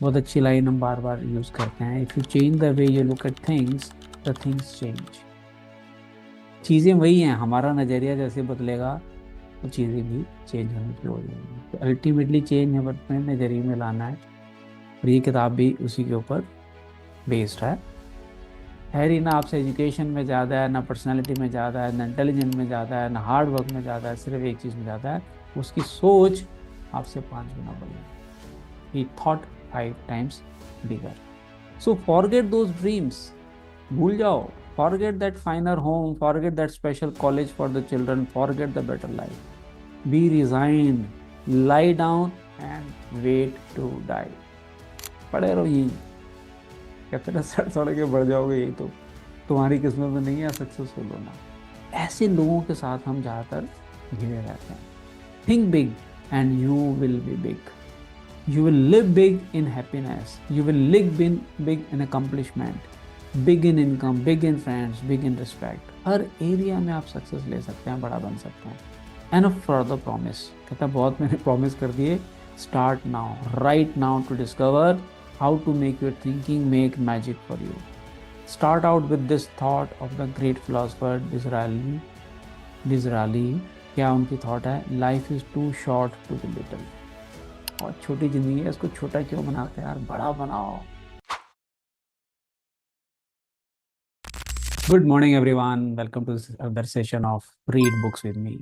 बहुत अच्छी लाइन हम बार बार यूज करते हैं, if you change the way you look at things the things change. चीजें वही हैं, हमारा नजरिया जैसे बदलेगा तो चीजें भी चेंज होनी शुरू हो जाएंगी। तो अल्टीमेटली चेंज हमें अपने नजरिए में लाना है, और ये किताब भी उसी के ऊपर बेस्ड है ही ना। आपसे एजुकेशन में ज़्यादा है ना, पर्सनालिटी में ज़्यादा है ना, इंटेलिजेंट में ज़्यादा है ना, हार्ड वर्क में ज़्यादा है, सिर्फ एक चीज़ में ज़्यादा है, उसकी सोच आपसे 5 गुना बड़ी है। ही thought 5 times bigger. So forget those dreams, भूल जाओ। Forget that finer home, forget that special college for the children, forget the better life. Be resign, lie down and wait to die. पड़े रहो यही, कहते ना सड़ सड़ के बढ़ जाओगे, यही तो तुम्हारी किस्मत में नहीं है सक्सेसफुल होना। ऐसे लोगों के साथ हम ज़्यादातर घिरे रहते हैं। Think big and you will be big. You will live big in happiness, you will live big in accomplishment, big in income, big in friends, big in respect. Her area में आप सक्सेस ले सकते हैं, बड़ा बन सकते हैं। And for the promise, कहता बहुत मैंने प्रॉमिस कर दिए। Start now, right now to discover how to make your thinking make magic for you. Start out with this thought of the great philosopher Disraeli. Disraeli, क्या उनकी thought है? Life is too short to be little. और छोटी जिंदगी है, इसको छोटा क्यों बनाते हैं यार, बड़ा बनाओ। Good morning everyone, welcome to other session of read books with me.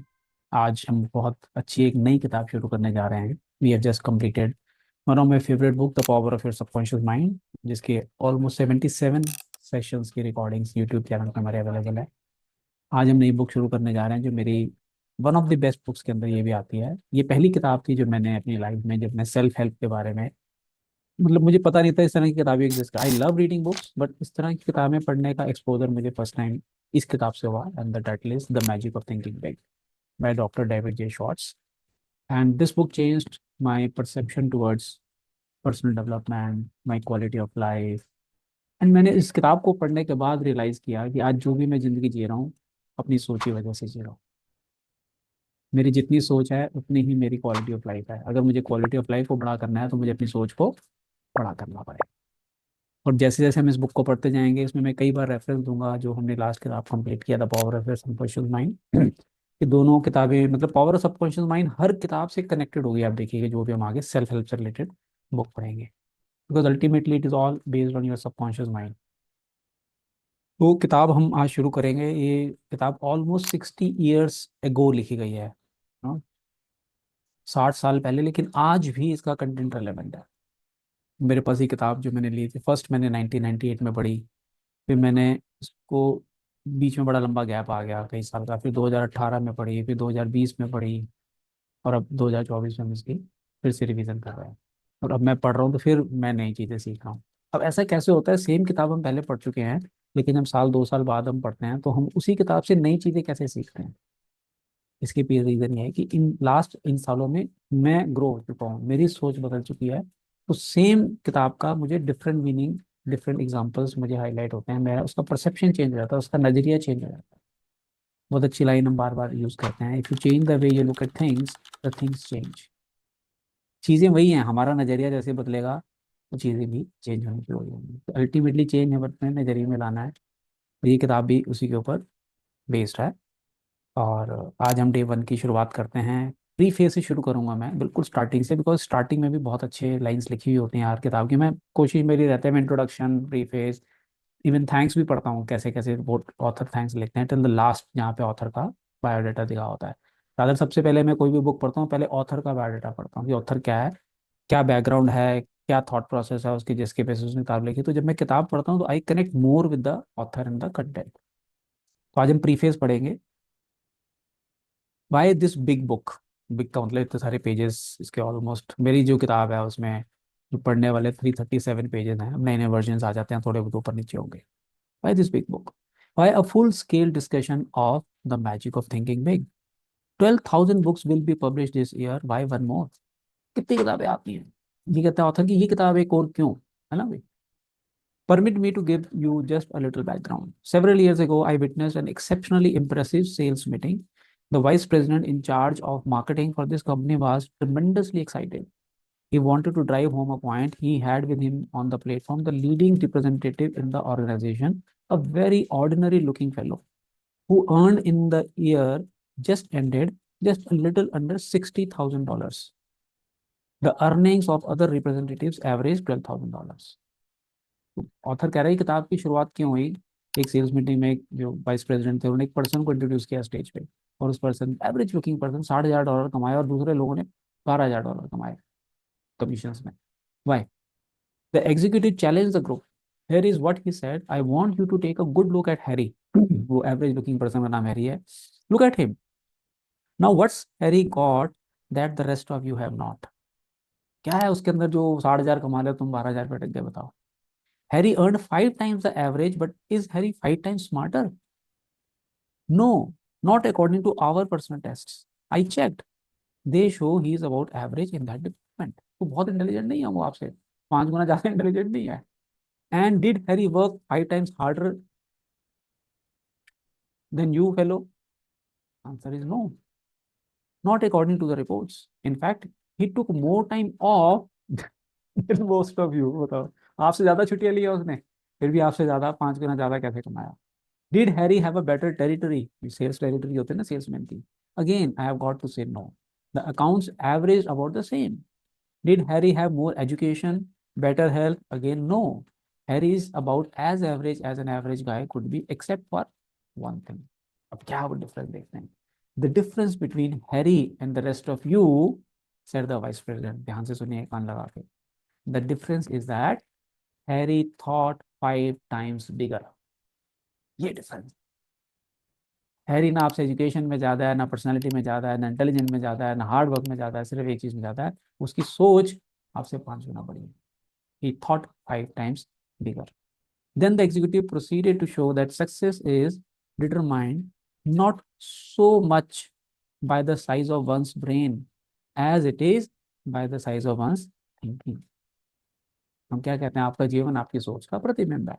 आज हम बहुत अच्छी एक नई किताब शुरू करने जा रहे हैं। We have just completed one of my favourite book, the power of your subconscious mind, जिसके ऑलमोस्ट 77 सेशंस की रिकॉर्डिंग्स यूट्यूब चैनल पर हमारे अवेलेबल है। आज हम नई बुक शुरू करने जा रहे हैं जो मेरी one of the best books के अंदर ये भी आती है। ये पहली किताब थी जो मैंने अपनी लाइफ में, जब मैं सेल्फ हेल्प के बारे में, मतलब मुझे पता नहीं था इस तरह की किताबें exist. I love reading books, but इस तरह की किताबें पढ़ने का एक्सपोजर मुझे फर्स्ट टाइम इस किताब से हुआ। And the title is the magic of thinking big by doctor David J shorts. And this book changed my perception towards personal development, my quality of life. And मैंने इस किताब को पढ़ने के बाद रियलाइज किया कि आज जो भी मैं जिंदगी जी रहा हूँ, अपनी सोच की वजह से जी रहा हूँ। मेरी जितनी सोच है उतनी ही मेरी क्वालिटी ऑफ लाइफ है। अगर मुझे क्वालिटी ऑफ लाइफ को बड़ा करना है तो मुझे अपनी सोच को बड़ा करना पड़ेगा। और जैसे जैसे हम इस बुक को पढ़ते जाएंगे, इसमें मैं कई बार रेफरेंस दूंगा जो हमने लास्ट किताब कंप्लीट किया था, पावर ऑफ सबकॉन्शियस माइंड। ये दोनों किताबें, मतलब पावर ऑफ सबकॉन्शियस माइंड हर किताब से कनेक्टेड होगी। आप देखिएगा जो भी हम आगे सेल्फ हेल्प से रिलेटेड बुक पढ़ेंगे, because ultimately it is all based on your subconscious mind. तो किताब हम आज शुरू करेंगे। ये किताब ऑलमोस्ट 60 ईयर्स एगो लिखी गई है, 60 साल पहले, लेकिन आज भी इसका कंटेंट रेलेवेंट है। मेरे पास ये किताब जो मैंने ली थी, फर्स्ट मैंने 1998 में पढ़ी, फिर मैंने इसको, बीच में बड़ा लंबा गैप आ गया कई साल का, फिर 2018 में पढ़ी, फिर 2020 में पढ़ी, और अब 2024 में हम इसकी फिर से रिवीजन कर रहे हैं। और अब मैं पढ़ रहा हूँ तो फिर मैं नई चीज़ें सीख रहा हूँ। अब ऐसा कैसे होता है, सेम किताब हम पहले पढ़ चुके हैं, लेकिन हम साल 2 साल बाद हम पढ़ते हैं तो हम उसी किताब से नई चीज़ें कैसे सीखते हैं? इसके पीछे रीजन ये है कि इन सालों में मैं ग्रो हो चुका हूँ, मेरी सोच बदल चुकी है। तो सेम किताब का मुझे डिफरेंट मीनिंग, डिफरेंट एग्जांपल्स मुझे हाईलाइट होते हैं, मेरा उसका परसेप्शन चेंज हो जाता है, उसका नजरिया चेंज हो जाता है। बहुत अच्छी लाइन हम बार बार यूज करते हैं, if you change the way you look at things the things change. चीजें वही हैं, हमारा नजरिया जैसे बदलेगा तो चीजें भी चेंज होनी शुरू हो जाएंगी। तो अल्टीमेटली चेंज हमें अपने नजरिए में लाना है, और ये किताब भी उसी के ऊपर बेस्ड है। और आज हम डे 1 की शुरुआत करते हैं। प्री फेज से शुरू करूंगा मैं, बिल्कुल स्टार्टिंग से, बिकॉज स्टार्टिंग में भी बहुत अच्छे लाइंस लिखी हुई होती हैं हर किताब की। मैं कोशिश मेरी रहता है, मैं introduction, pre phase, even thanks भी पढ़ता हूँ, कैसे कैसे वो ऑथर थैंक्स लिखते हैं, टिल द लास्ट जहाँ पे ऑथर का बायोडाटा दिखा होता है। अगर सबसे पहले मैं कोई भी बुक पढ़ता हूँ, पहले ऑथर का बायोडाटा पढ़ता हूँ कि ऑथर क्या है, क्या बैकग्राउंड है, क्या थॉट प्रोसेस है उसकी, जिसके बेसिस उसने किताब लिखी। तो जब मैं किताब पढ़ता हूँ तो I connect more with the author and the content. तो आज हम प्रीफेस पढ़ेंगे। Y this big book? Big का मतलब इतने सारे पेजेस इसके, ऑलमोस्ट मेरी जो किताब है उसमें जो पढ़ने वाले 337 पेजेस हैं। अब नए नए वर्जन आ जाते हैं, थोड़े बहुत ऊपर नीचे होंगे। Why this big book? Why a full scale discussion of the magic of thinking big. 12,000 books will be publish this year, why one more? कितनी किताबें आती हैं, ये कहता है ऑथर की ये किताब एक और क्यों, है ना भाई। Permit me to give you just a little background. Several years ago, I witnessed an exceptionally impressive sales meeting. The vice president in charge of marketing for this company was tremendously excited. He wanted to drive home a point. He had with him on the platform the leading representative in the organization, a very ordinary looking fellow who earned in the year just ended just a little under $60,000. The earnings of other representatives averaged $12,000. Author कह रहा है किताब की शुरुआत क्यों हुई? एक sales meeting में एक जो वाइस प्रेसिडेंट थे उन्होंने एक पर्सन को इंट्रोड्यूस किया स्टेज पे, और उस पर्सन एवरेज लुकिंग पर्सन $60,000 कमाया और दूसरे लोगों ने $12,000 कमाए कमीशन में. Y? The executive challenged the group. Here is what he said. I want you to take a good look at Harry. वो average looking person का नाम हैरी है. Look at him. Now what's Harry got that the rest of you have not? क्या है उसके अंदर जो 60,000 कमा रहे हो तुम 12,000 पे अटक गए? बताओ. Harry earned 5 times the average, but is Harry 5 times smarter? No, not according to our personal tests. I checked. They show he is about average in that department. वो बहुत इंटेलिजेंट नहीं है, वो आपसे 5 गुना ज्यादा इंटेलिजेंट नहीं है. And did Harry work 5 times harder than you, fellow? Answer is no. Not according to the reports. In fact, he took more time off than most of you. बताओ, आपसे ज्यादा छुट्टियां ली है उसने, फिर भी आपसे ज्यादा 5 गुना ज्यादा कैसे कमाया? Did Harry have a better territory? Sales territory होते हैं ना salesman की. Again, I have got to say no. The accounts averaged about the same. Did Harry have more education, better health? Again, no. Harry is about as average as an average guy could be, except for one thing. अब क्या वो difference देखते हैं? The difference between Harry and the rest of you, said the vice president. ध्यान से सुनिए कान लगा के. The difference is that Harry thought 5 times bigger. ये difference. हैरी ना आपसे एजुकेशन में ज़्यादा है, ना पर्सनालिटी में ज़्यादा है, ना इंटेलिजेंट में ज़्यादा है, ना हार्ड वर्क में ज़्यादा है, सिर्फ एक चीज़ में ज़्यादा है, उसकी सोच आपसे 5 गुना बड़ी है. He thought 5 times bigger. Then the executive proceeded to show that success is determined not so much by the size of one's brain as it is by the size of one's thinking. हम क्या कहते हैं? आपका जीवन आपकी सोच का प्रतिबिंब है.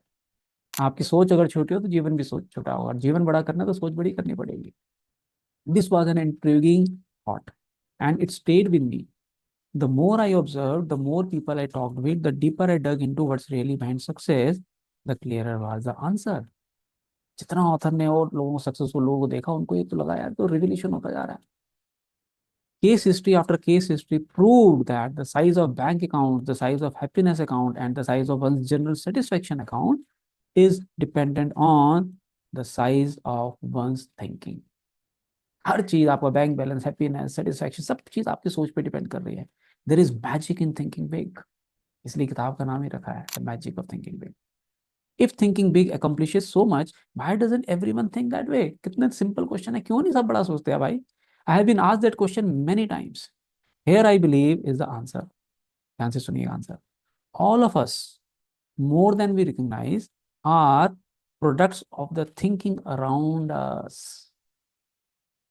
आपकी सोच अगर छोटी हो तो जीवन भी सोच छोटा होगा, और जीवन बड़ा करना तो सोच बड़ी करनी पड़ेगी. This was an intriguing thought, and it stayed with me. The more I observed, the more people I talked with, the deeper I dug into what's really behind success, the clearer was the answer. जितना author ने और लोगों successful लोगों को देखा, उनको ये तो लगा यार तो रिवोल्यूशन होता जा रहा है. Case history after case history proved that the size of bank account, the size of happiness account, and the size of one's general satisfaction account is dependent on the size of one's thinking. हर चीज, आपका bank balance, happiness, satisfaction, सब चीज आपकी सोच पे depend कर रही है. There is magic in thinking big. इसलिए किताब का नाम ही रखा है the magic of thinking big. If thinking big accomplishes so much, why doesn't everyone think that way? कितना सिंपल क्वेश्चन है, क्यों नहीं सब बड़ा सोचते हैं भाई? I have been asked that question many times. Here I believe is the answer. ध्यान से सुनिएगा answer. All of us, more than we recognize, are products of the thinking around us.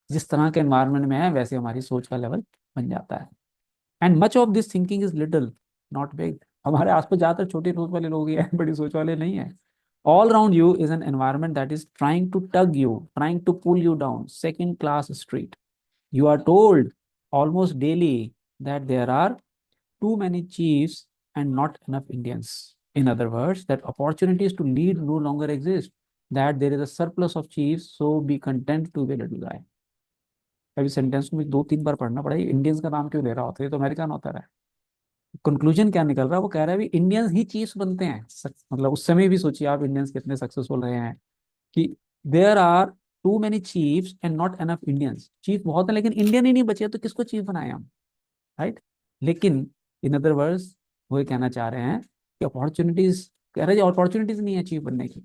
जिस तरह के एनवायरनमेंट में है वैसे हमारी सोच का लेवल बन जाता है. And much of this thinking is little, not big. हमारे आसपास ज्यादातर छोटी सोच वाले लोग ही हैं, बड़ी सोच वाले नहीं है. All around you is an environment that is trying to tug you, trying to pull you down second class street. You are told almost daily that there are too many chiefs and not enough Indians. In other words, that opportunities to lead no longer exist, that there is a surplus of chiefs, so be content to be a little guy. अभी sentence को 2-3 बार पढ़ना पड़ा. Indians का नाम क्यों ले रहा होता है? तो अमेरिकन होता है. कंक्लूजन क्या निकल रहा है? वो कह रहा है भी इंडियंस ही चीफ्स बनते हैं. मतलब उस समय भी सोचिए आप इंडियंस कितने सक्सेसफुल रहे हैं कि there are too many chiefs and not enough Indians. Chief बहुत है लेकिन इंडियन ही नहीं बचे, तो किसको चीफ बनाए हम? राइट. लेकिन इन अदर वर्ड्स वो ये कहना चाह रहे हैं कि अपॉर्चुनिटीज, कह रहे हैं अपॉर्चुनिटीज नहीं है चीफ बनने की.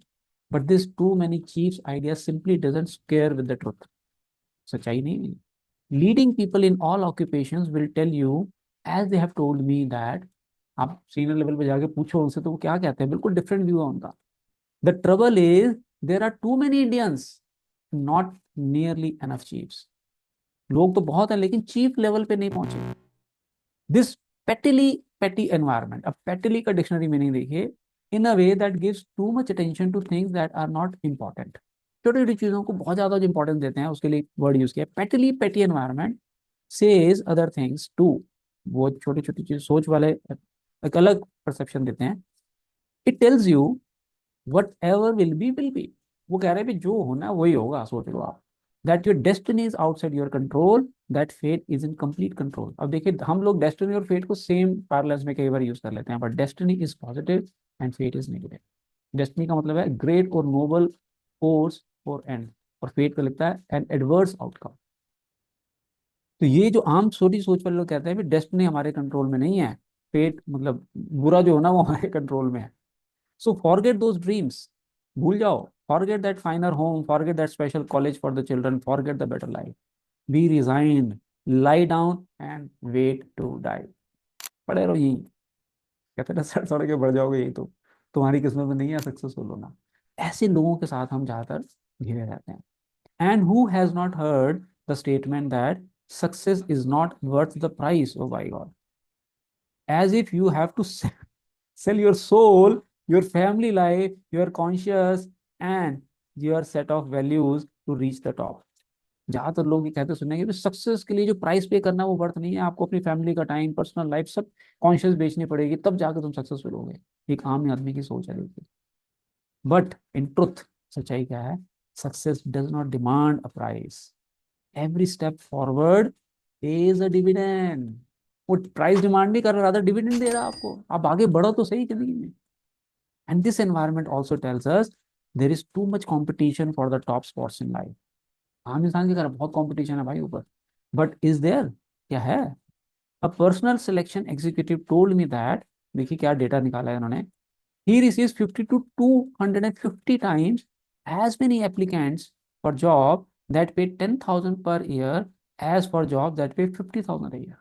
But this too many chiefs idea simply doesn't square with the truth. सच्चाई नहीं. Leading people in all occupations will tell you as they have told me that. आप सीनियर लेवल पे जाके पूछो उनसे तो वो क्या कहते हैं, बिल्कुल डिफरेंट व्यू है उनका. The trouble is there are too many Indians, not nearly enough chiefs. लोग तो बहुत है लेकिन चीफ लेवल पे नहीं पहुंचे. This petty environment. अब petty का डिक्शनरी मीनिंग देखिए. In a way that gives too much attention to things that are not important. छोटी छोटी चीजों को बहुत ज्यादा इंपॉर्टेंस देते हैं, उसके लिए वर्ड यूज किया petty environment says other things too. वो छोटी छोटी चीज सोच वाले एक अलग परसेप्शन देते हैं। It tells you what ever will be. वो कह रहे हैं भी जो होना है वही होगा, सोच लो आप। That your destiny is outside your control, that fate is in complete control. अब देखिए, हम लोग डेस्टिनी और फेट को सेम पैरेलल्स में कई बार यूज कर लेते हैं, but destiny is positive and fate is negative. Destiny का मतलब है ग्रेट और नोबल कोर्स और एंड, और फेट का लिखता है एन एडवर्स आउटकम। तो ये जो आम छोटी सोच वाले लोग कहते हैं भी डेस्टिनी हमारे कंट्रोल में नहीं है, फेट मतलब बुरा जो होना वो हमारे कंट्रोल में है। सो फॉरगेट दोज ड्रीम्स, भूल जाओ। Forget that finer home, forget that special college for the children, forget the better life, be resigned, lie down and wait to die. पड़े रहो यही, कहते हैं ना, सड़ सड़ के बढ़ जाओगे, यही तो तुम्हारी किस्मत में नहीं है सक्सेसफुल होना। ऐसे लोगों के साथ हम ज्यादातर घिरे रहते हैं। And who has not heard the statement that success is not worth the price? Oh my God. As if you have to sell your soul, your family life, your conscience, and your set of values to reach the top. ज्यादातर लोग ये कहते सुनेंगे कि success के लिए जो price पे करना वो वर्थ नहीं है, आपको अपनी फैमिली का टाइम, पर्सनल लाइफ सब कॉन्शियस बेचनी पड़ेगी, तब जाकर तुम सक्सेसफुल होगे। एक आम आदमी की सोच है देखिए। बट इन ट्रुथ, सच्चाई क्या है? Success does not demand a price, every step forward is a dividend. वो प्राइस डिमांड नहीं कर रहा, रादर डिविडेंड दे रहा है आपको, आप आगे बढ़ो तो सही जिंदगी में। And this environment also tells us there is too much competition for the top spots in life. आम इंसान की तरह बहुत कॉम्पिटिशन है भाई ऊपर, बट इज देयर, क्या है? A personal selection executive told me that, देखिए क्या डेटा निकाला है उन्होंने, he receives 50 to 250 times as many applicants for job that pay 10,000 per year as for job that pay 50,000 a year.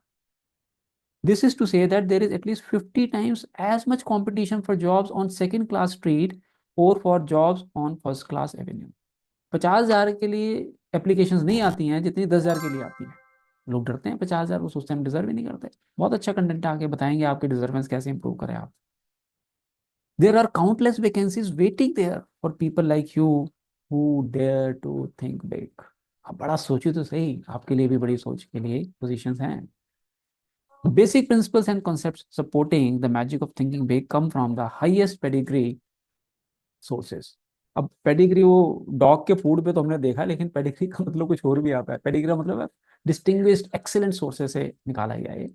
This is to say that there is at least 50 times as much competition for jobs on second class street or for jobs on first class avenue. 50,000 के लिए applications नहीं आती हैं जितनी 10,000 के लिए आती हैं। लोग डरते हैं 50,000 को, सोचते हैं हम डिजर्व ही नहीं करते। बहुत अच्छा कंटेंट आके बताएंगे आपके डिजर्वेंस कैसे इंप्रूव करें आप। There are countless vacancies waiting there for people like you who dare to think big. आप बड़ा सोचिए तो सही, आपके लिए भी बड़ी सोच के लिए positions हैं। Basic principles and concepts supporting the magic of thinking big come from the highest pedigree sources. अब पेडिग्री वो डॉग के फूड पे तो हमने देखा, लेकिन पेडिग्री का मतलब कुछ और भी आता है। पेडिग्री का मतलब है डिस्टिंग्विश्ड एक्सीलेंट सोर्सेस से निकाला गया है।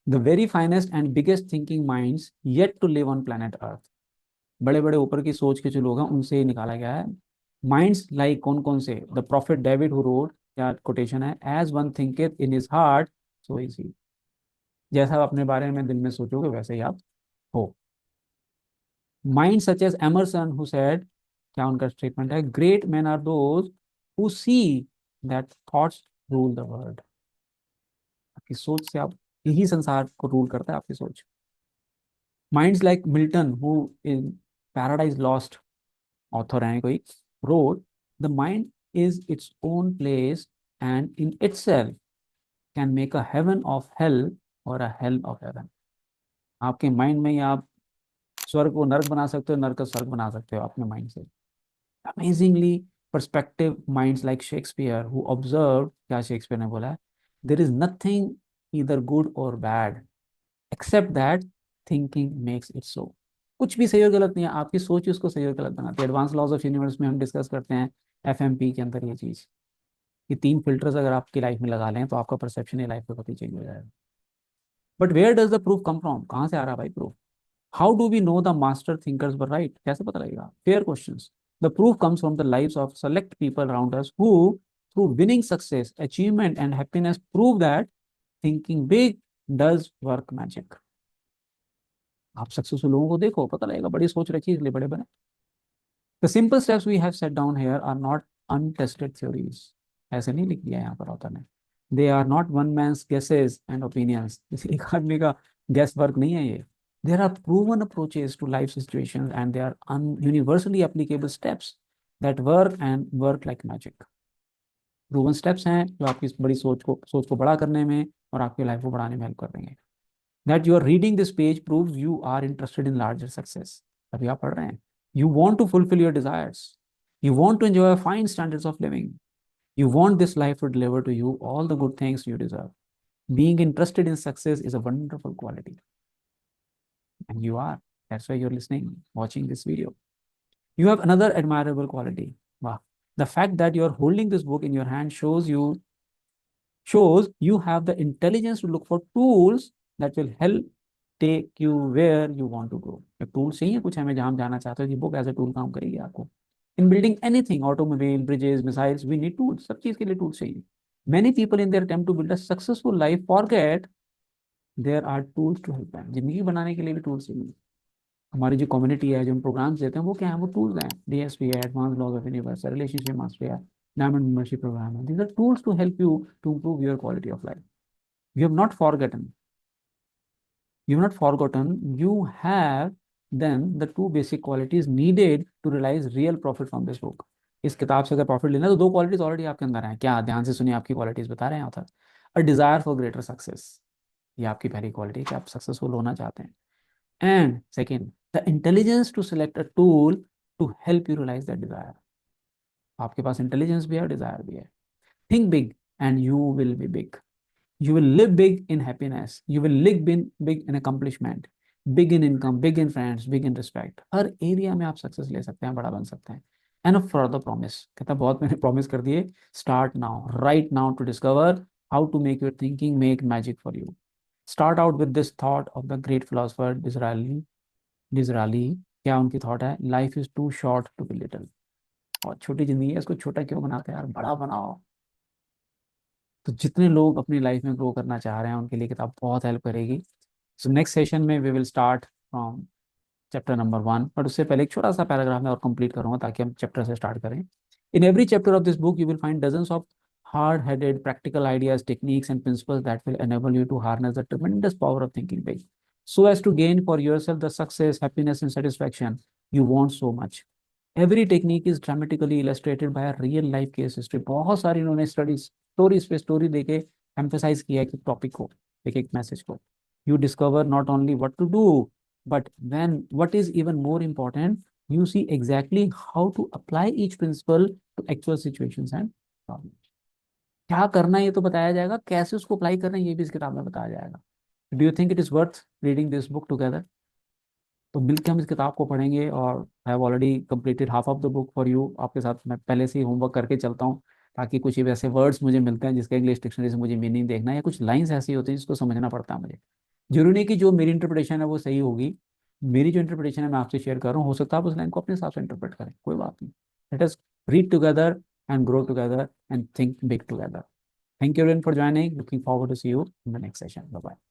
The very finest and biggest thinking minds yet to live on planet Earth. बड़े बड़े ऊपर की सोच के जो लोग हैं उनसे ही निकाला गया है। माइंड्स लाइक कौन कौन से? The prophet David who wrote, या कोटेशन है, as one thinketh in his heart so is he. जैसा आप अपने बारे में दिल में सोचोगे वैसे ही आप हो। Mind such as Emerson who said, क्या उनका स्टेटमेंट है, great man are those who see that thoughts rule the world. आपकी सोच से आप, यही संसार को रूल करता है, आपकी सोच। Minds like Milton who in paradise lost author हैं कोई, wrote, the mind is its own place and in itself can make a heaven of hell or a hell of heaven. आपके माइंड में ही आप स्वर्ग को नर्क बना सकते हो, नर्क को स्वर्ग बना सकते हो अपने माइंड से। Amazingly perspective minds like Shakespeare who observed, क्या शेक्सपियर ने बोला है, there is nothing either good or bad except that thinking makes it so. कुछ भी सही और गलत नहीं है, आपकी सोच ही उसको सही और गलत बनाती है। एडवांस लॉज ऑफ यूनिवर्स में हम डिस्कस करते हैं एफएमपी के अंदर ये चीज, ये तीन फिल्टर्स अगर आपकी लाइफ में लगा लें तो आपका परसेप्शन ही लाइफ पे बहुत ही चेंज हो जाएगा। But where does the proof come from? कहाँ से आ रहा है भाई proof? How do we know the master thinkers were right? कैसे पता लगेगा? Fair questions. The proof comes from the lives of select people around us who through winning success, achievement and happiness prove that thinking big does work magic. आप successful लोगों को देखो, पता लगेगा, बड़ी सोच रखी इसलिए बड़े बने। The simple steps we have set down here are not untested theories. ऐसे नहीं लिख दिया यहाँ पर ऑथर ने। They are not one man's guesses and opinions, किसी एक आदमी का गेस वर्क नहीं है ये। There are proven approaches to life situations and they are universally applicable steps that work and work like magic. Proven steps हैं जो आपकी बड़ी सोच को बड़ा करने में और आपकी लाइफ को बढ़ाने में हेल्प कर देंगे। That you are reading this page proves you are interested in larger success. अभी आप पढ़ रहे हैं। You want to fulfill your desires. You want to enjoy fine standards of living. You want this life to deliver to you all the good things you deserve. Being interested in success is a wonderful quality, and you are. That's why you're listening, watching this video. You have another admirable quality. Wow. The fact that you're holding this book in your hand shows you have the intelligence to look for tools that will help take you where you want to go. एक tool चाहिए कुछ हमें जहाँ हम जाना चाहते हो, ये बुक एज ए टूल काम करेगी आपको. In building anything, automobile, bridges, missiles, we need tools. सब चीज के लिए टूल्स चाहिए. Many people in their attempt to build a successful life forget there are tools to help them. जिंदगी बनाने के लिए भी टूल्स चाहिए. हमारी जो कम्युनिटी है, जो हम प्रोग्राम्स देते हैं, वो क्या है? वो टूल्स हैं. डीएसपी है, advance laws of universe, relationship mastery है, डायमंड मेंबरशिप प्रोग्राम है. These are tools to help you to improve your quality of life. You have not forgotten. You have not forgotten. You have then the two basic qualities needed to realize real profit from this book. इस किताब से अगर profit लेना है तो दो qualities already आपके अंदर हैं. क्या? ध्यान से सुनिए, आपकी क्वालिटीज बता रहे हैं author. A desire for greater success, ये आपकी पहली क्वालिटी है कि आप सक्सेसफुल होना चाहते हैं. And second, the intelligence to select a tool to help you realise that desire. आपके पास इंटेलिजेंस भी है और डिजायर भी है. Think big and you will be big. You will live big in happiness. You will live big in accomplishment, big in income, big in friends, big in respect. Her area में आप success ले सकते हैं, बड़ा बन सकते हैं. And for the promise, कहता बहुत मैंने प्रॉमिस कर दिए. Start now, right now, to discover how to make your thinking make magic for you. Start out with this thought of the great philosopher Disraeli. Disraeli, क्या उनकी thought है? Life is too short to be little. और छोटी जिंदगी है, इसको छोटा क्यों बनाते हैं यार, बड़ा बनाओ. तो जितने लोग अपनी लाइफ में ग्रो करना चाह रहे हैं उनके लिए किताब बहुत हेल्प करेगी. सो नेक्स्ट सेशन में we will start from chapter number 1. But उससे पहले एक छोटा सा पैराग्राफ में और कंप्लीट करूंगा ताकि हम चैप्टर से स्टार्ट करें. In every chapter of this book you will find dozens of hard-headed practical ideas, techniques, and principles that will enable you to harness the tremendous power of thinking big, so as to gain for yourself the success, happiness, and satisfaction you want so much. Every technique is dramatically illustrated by a real life case history. बहुत सारी इन्होंने stories पे story देके emphasise किया है एक topic को, एक एक मैसेज को. You discover not only what to do, but when what is even more important, you see exactly how to apply each principle to actual situations and problems. क्या करना है ये तो बताया जाएगा, कैसे उसको अप्लाई करना है ये भी इस किताब में बताया जाएगा. Do you think it is worth reading this book together? तो मिलकर हम इस किताब को पढ़ेंगे. और I have already completed half of the book for you. आपके साथ मैं पहले से ही होमवर्क करके चलता हूँ, ताकि कुछ वैसे वर्ड्स मुझे मिलते हैं जिसका इंग्लिश डिक्शनरी से मुझे मीनिंग देखना है, या कुछ लाइंस ऐसी होती हैं जिसको समझना पड़ता है मुझे. जरूरी नहीं कि जो मेरी इंटरप्रिटेशन है वो सही होगी. मेरी जो इंटरप्रिटेशन है मैं आपसे शेयर कर रहा हूँ, हो सकता है आप उस लाइन को अपने हिसाब से इंटरप्रेट करें, कोई बात नहीं. Let us read together and grow together and think big together. Thank you everyone for joining. Looking forward to see you in the next session. Bye bye.